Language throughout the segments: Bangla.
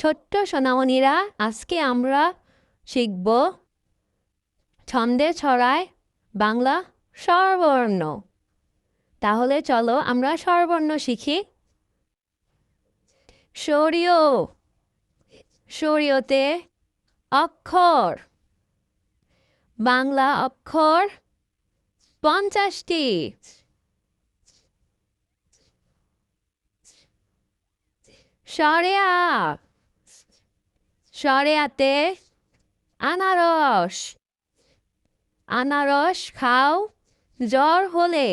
ছোট্ট সোনামণিরা, আজকে আমরা শিখব ছন্দে ছড়ায় বাংলা স্বরবর্ণ। তাহলে চলো আমরা স্বরবর্ণ শিখি। সরিয়, সরিয়তে অক্ষর, বাংলা অক্ষর 50টি। সরেয়া, সরেয়াতে আনারস, আনারস খাও জ্বর হলে।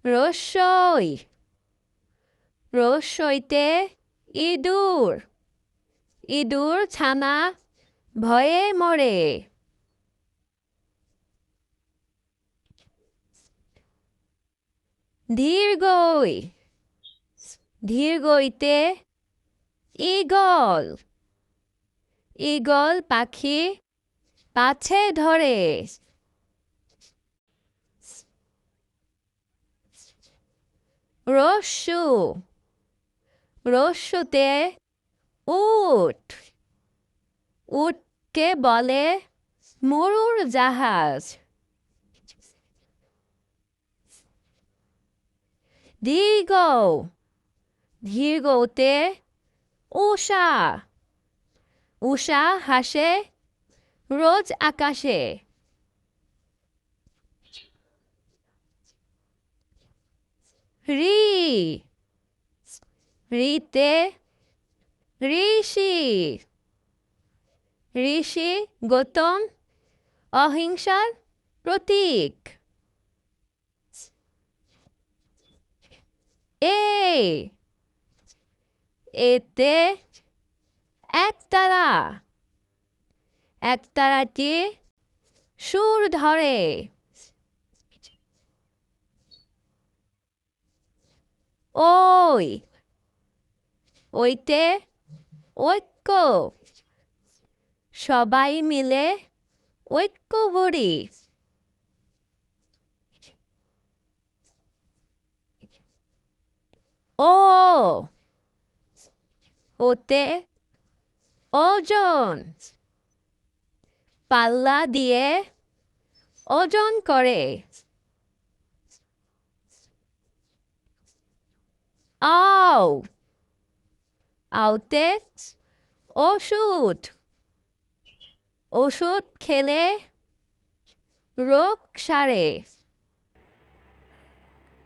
রস্যই, রস্যইতে ইঁদুর, ইঁদুর ছানা ভয়ে মরে। দীর্ঘই, দীর্ঘইতে ঈগল, ঈগল পাখি পাছে ধরে। রস্যু, রস্যুতে উট, উটকে বলে মরুর জাহাজ। দীর্ঘ, দীর্ঘতে উষা, উষা হাসে রোজ আকাশে। রি, রিতে ঋষি, ঋষি গৌতম অহিংসার প্রতীক। এ, এতে একতারা, একতারাটি সুর ধরে। ওই, ওইতে ঐক্য, সবাই মিলে ঐক্য গড়ি। ও, ওতে ওজন, পাল্লা দিয়ে ওজন করে। আও, আওতে ওষুধ, ওষুধ খেলে রোগ সারে।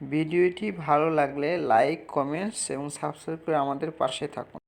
ভিডিওটি ভালো লাগলে লাইক, কমেন্টস এবং সাবস্ক্রাইব করে আমাদের পাশে থাকুন।